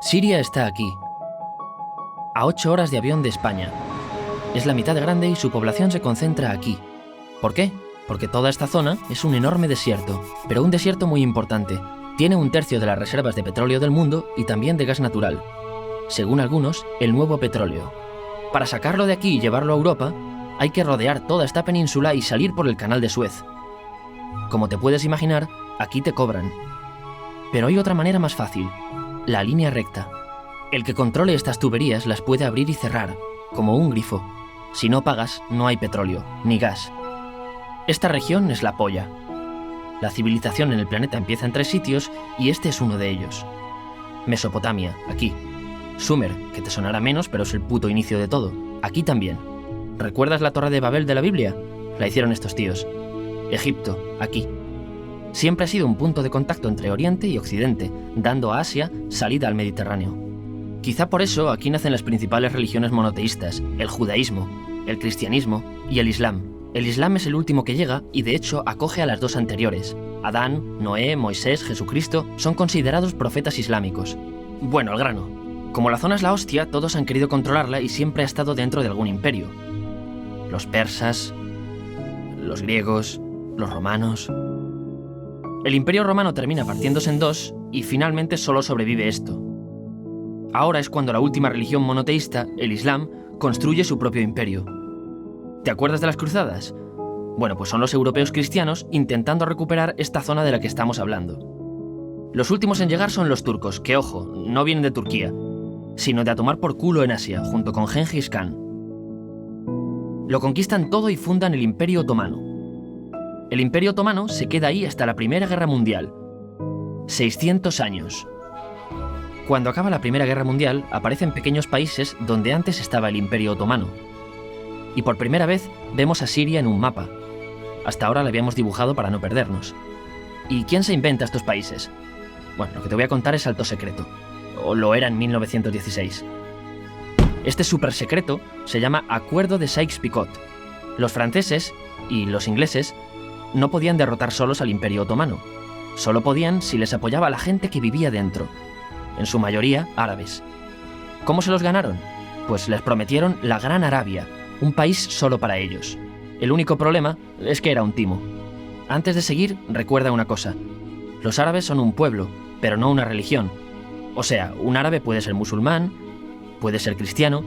Siria está aquí, a 8 horas de avión de España. Es la mitad grande y su población se concentra aquí. ¿Por qué? Porque toda esta zona es un enorme desierto, pero un desierto muy importante. Tiene 1/3 de las reservas de petróleo del mundo y también de gas natural. Según algunos, el nuevo petróleo. Para sacarlo de aquí y llevarlo a Europa, hay que rodear toda esta península y salir por el canal de Suez. Como te puedes imaginar, aquí te cobran. Pero hay otra manera más fácil, la línea recta. El que controle estas tuberías las puede abrir y cerrar, como un grifo. Si no pagas, no hay petróleo, ni gas. Esta región es la polla. La civilización en el planeta empieza en 3 sitios y este es uno de ellos. Mesopotamia, aquí. Sumer, que te sonará menos, pero es el puto inicio de todo. Aquí también. ¿Recuerdas la Torre de Babel de la Biblia? La hicieron estos tíos. Egipto, aquí. Siempre ha sido un punto de contacto entre Oriente y Occidente, dando a Asia salida al Mediterráneo. Quizá por eso aquí nacen las principales religiones monoteístas, el judaísmo, el cristianismo y el islam. El islam es el último que llega y de hecho acoge a las 2 anteriores. Adán, Noé, Moisés, Jesucristo son considerados profetas islámicos. Bueno, al grano. Como la zona es la hostia, todos han querido controlarla y siempre ha estado dentro de algún imperio. Los persas, los griegos, los romanos. El imperio romano termina partiéndose en 2 y finalmente solo sobrevive esto. Ahora es cuando la última religión monoteísta, el Islam, construye su propio imperio. ¿Te acuerdas de las cruzadas? Bueno, pues son los europeos cristianos intentando recuperar esta zona de la que estamos hablando. Los últimos en llegar son los turcos, que ojo, no vienen de Turquía, sino de a tomar por culo en Asia, junto con Gengis Khan. Lo conquistan todo y fundan el Imperio Otomano. El Imperio Otomano se queda ahí hasta la Primera Guerra Mundial. 600 años. Cuando acaba la Primera Guerra Mundial, aparecen pequeños países donde antes estaba el Imperio Otomano. Y por primera vez vemos a Siria en un mapa. Hasta ahora la habíamos dibujado para no perdernos. ¿Y quién se inventa estos países? Bueno, lo que te voy a contar es alto secreto. O lo era en 1916. Este súper secreto se llama Acuerdo de Sykes-Picot. Los franceses y los ingleses no podían derrotar solos al Imperio Otomano. Solo podían si les apoyaba la gente que vivía dentro. En su mayoría árabes. ¿Cómo se los ganaron? Pues les prometieron la Gran Arabia, un país solo para ellos. El único problema es que era un timo. Antes de seguir, recuerda una cosa. Los árabes son un pueblo, pero no una religión. O sea, un árabe puede ser musulmán, puede ser cristiano,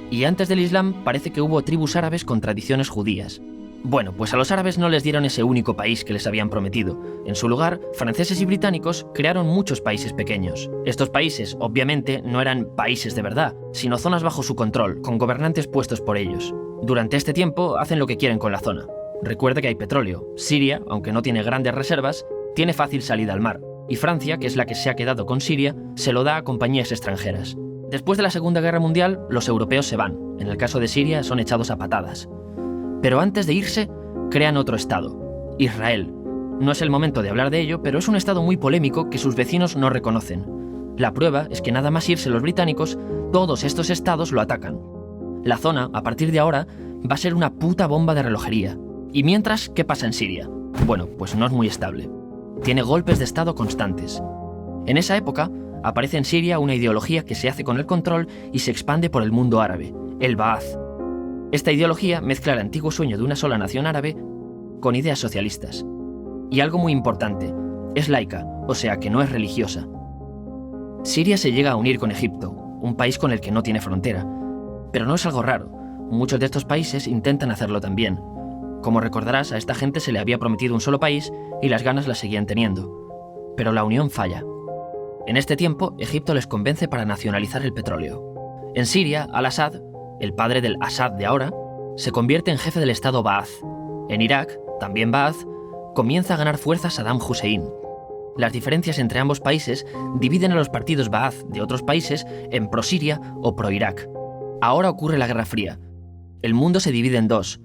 y antes del Islam parece que hubo tribus árabes con tradiciones judías. Bueno, pues a los árabes no les dieron ese único país que les habían prometido. En su lugar, franceses y británicos crearon muchos países pequeños. Estos países, obviamente, no eran países de verdad, sino zonas bajo su control, con gobernantes puestos por ellos. Durante este tiempo hacen lo que quieren con la zona. Recuerda que hay petróleo. Siria, aunque no tiene grandes reservas, tiene fácil salida al mar. Y Francia, que es la que se ha quedado con Siria, se lo da a compañías extranjeras. Después de la Segunda Guerra Mundial, los europeos se van. En el caso de Siria, son echados a patadas. Pero antes de irse, crean otro estado, Israel. No es el momento de hablar de ello, pero es un estado muy polémico que sus vecinos no reconocen. La prueba es que nada más irse los británicos, todos estos estados lo atacan. La zona, a partir de ahora, va a ser una puta bomba de relojería. Y mientras, ¿qué pasa en Siria? Bueno, pues no es muy estable. Tiene golpes de estado constantes. En esa época, aparece en Siria una ideología que se hace con el control y se expande por el mundo árabe, el Ba'ath. Esta ideología mezcla el antiguo sueño de una sola nación árabe con ideas socialistas. Y algo muy importante, es laica, o sea que no es religiosa. Siria se llega a unir con Egipto, un país con el que no tiene frontera. Pero no es algo raro, muchos de estos países intentan hacerlo también. Como recordarás, a esta gente se le había prometido un solo país y las ganas las seguían teniendo. Pero la unión falla. En este tiempo, Egipto les convence para nacionalizar el petróleo. En Siria, Al-Assad, el padre del Assad de ahora, se convierte en jefe del estado Ba'ath. En Irak, también Ba'ath, comienza a ganar fuerza Saddam Hussein. Las diferencias entre ambos países dividen a los partidos Ba'ath de otros países en pro-Siria o pro-Irak. Ahora ocurre la Guerra Fría. El mundo se divide en 2,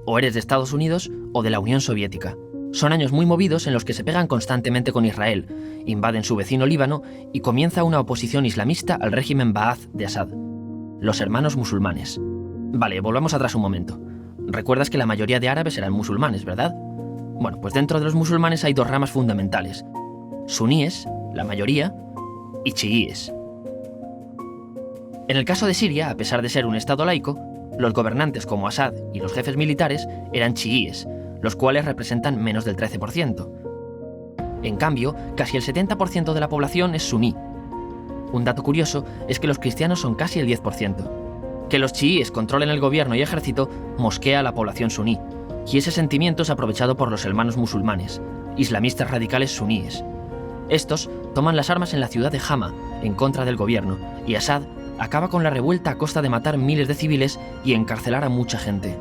o eres de Estados Unidos o de la Unión Soviética. Son años muy movidos en los que se pegan constantemente con Israel, invaden su vecino Líbano y comienza una oposición islamista al régimen Ba'ath de Assad. Los hermanos musulmanes. Vale, volvamos atrás un momento. Recuerdas que la mayoría de árabes eran musulmanes, ¿verdad? Bueno, pues dentro de los musulmanes hay 2 ramas fundamentales. Suníes, la mayoría, y chiíes. En el caso de Siria, a pesar de ser un estado laico, los gobernantes como Assad y los jefes militares eran chiíes, los cuales representan menos del 13%. En cambio, casi el 70% de la población es suní. Un dato curioso es que los cristianos son casi el 10%. Que los chiíes controlen el gobierno y ejército mosquea a la población suní, y ese sentimiento es aprovechado por los hermanos musulmanes, islamistas radicales suníes. Estos toman las armas en la ciudad de Hama, en contra del gobierno, y Assad acaba con la revuelta a costa de matar miles de civiles y encarcelar a mucha gente.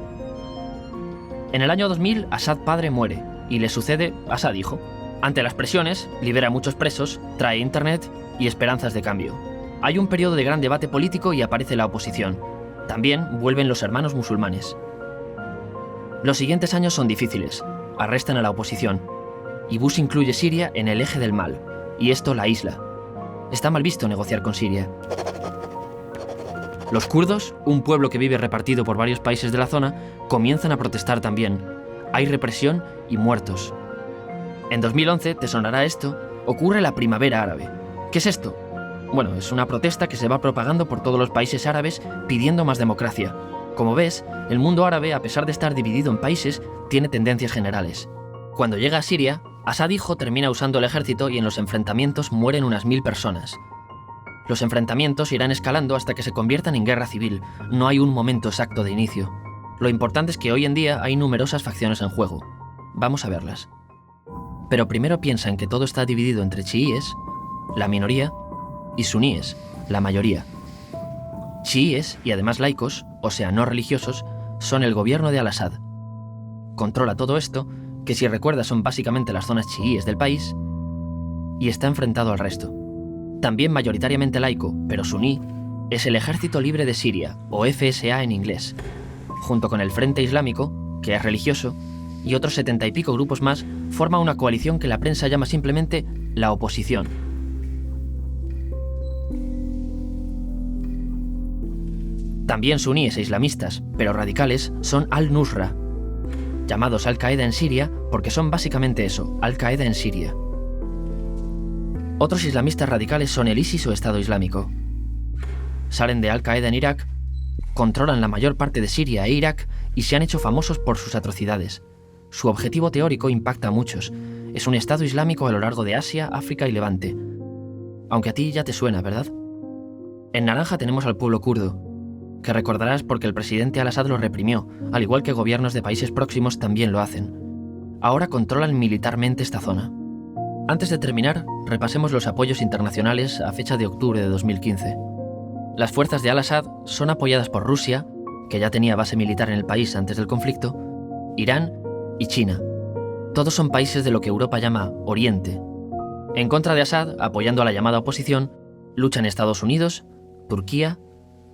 En el año 2000, Assad padre muere, y le sucede Assad hijo. Ante las presiones, libera a muchos presos, trae internet y esperanzas de cambio. Hay un periodo de gran debate político y aparece la oposición. También vuelven los hermanos musulmanes. Los siguientes años son difíciles. Arrestan a la oposición. Y Bush incluye Siria en el eje del mal, y esto la aísla. Está mal visto negociar con Siria. Los kurdos, un pueblo que vive repartido por varios países de la zona, comienzan a protestar también. Hay represión y muertos. En 2011, te sonará esto, ocurre la Primavera Árabe. ¿Qué es esto? Bueno, es una protesta que se va propagando por todos los países árabes pidiendo más democracia. Como ves, el mundo árabe, a pesar de estar dividido en países, tiene tendencias generales. Cuando llega a Siria, Assad hijo termina usando el ejército y en los enfrentamientos mueren unas 1000 personas. Los enfrentamientos irán escalando hasta que se conviertan en guerra civil. No hay un momento exacto de inicio. Lo importante es que hoy en día hay numerosas facciones en juego. Vamos a verlas. Pero primero piensa en que todo está dividido entre chiíes, la minoría, y suníes, la mayoría. Chiíes, y además laicos, o sea, no religiosos, son el gobierno de Al-Assad. Controla todo esto, que si recuerdas son básicamente las zonas chiíes del país, y está enfrentado al resto. También mayoritariamente laico, pero suní, es el Ejército Libre de Siria, o FSA en inglés, junto con el Frente Islámico, que es religioso, y otros 70 y pico grupos más, forma una coalición que la prensa llama simplemente la oposición. También suníes e islamistas, pero radicales, son Al-Nusra, llamados Al-Qaeda en Siria porque son básicamente eso, Al-Qaeda en Siria. Otros islamistas radicales son el ISIS o Estado Islámico. Salen de Al-Qaeda en Irak, controlan la mayor parte de Siria e Irak y se han hecho famosos por sus atrocidades. Su objetivo teórico impacta a muchos. Es un Estado Islámico a lo largo de Asia, África y Levante. Aunque a ti ya te suena, ¿verdad? En naranja tenemos al pueblo kurdo, que recordarás porque el presidente Al-Assad lo reprimió, al igual que gobiernos de países próximos también lo hacen. Ahora controlan militarmente esta zona. Antes de terminar, repasemos los apoyos internacionales a fecha de octubre de 2015. Las fuerzas de Al-Assad son apoyadas por Rusia, que ya tenía base militar en el país antes del conflicto, Irán y China. Todos son países de lo que Europa llama Oriente. En contra de Assad, apoyando a la llamada oposición, luchan Estados Unidos, Turquía,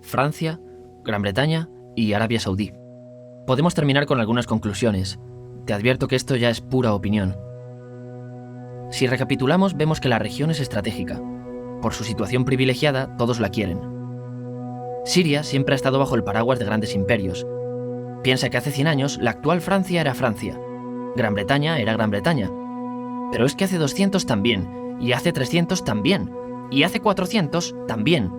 Francia, Gran Bretaña y Arabia Saudí. Podemos terminar con algunas conclusiones. Te advierto que esto ya es pura opinión. Si recapitulamos, vemos que la región es estratégica. Por su situación privilegiada, todos la quieren. Siria siempre ha estado bajo el paraguas de grandes imperios. Piensa que hace 100 años la actual Francia era Francia. Gran Bretaña era Gran Bretaña. Pero es que hace 200 también, y hace 300 también, y hace 400 también.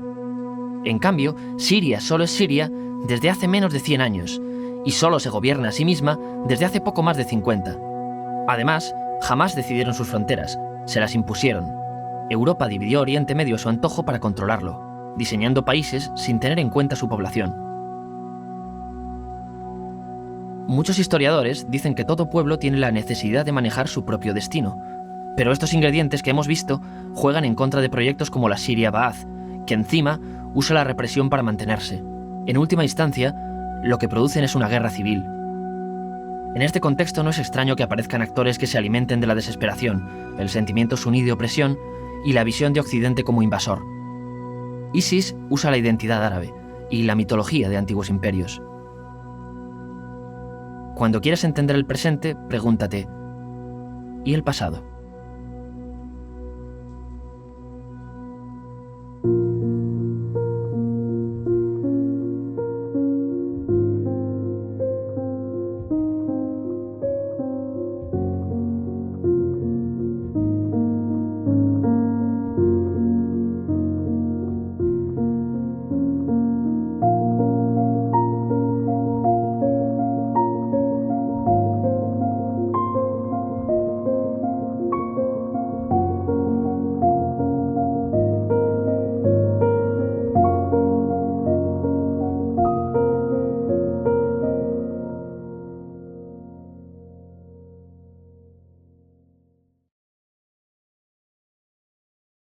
En cambio, Siria solo es Siria desde hace menos de 100 años, y solo se gobierna a sí misma desde hace poco más de 50. Además, jamás decidieron sus fronteras, se las impusieron. Europa dividió Oriente Medio a su antojo para controlarlo, diseñando países sin tener en cuenta su población. Muchos historiadores dicen que todo pueblo tiene la necesidad de manejar su propio destino, pero estos ingredientes que hemos visto juegan en contra de proyectos como la Siria Ba'ath, que encima usa la represión para mantenerse. En última instancia, lo que producen es una guerra civil. En este contexto no es extraño que aparezcan actores que se alimenten de la desesperación, el sentimiento suní de opresión y la visión de Occidente como invasor. ISIS usa la identidad árabe y la mitología de antiguos imperios. Cuando quieras entender el presente, pregúntate, ¿y el pasado?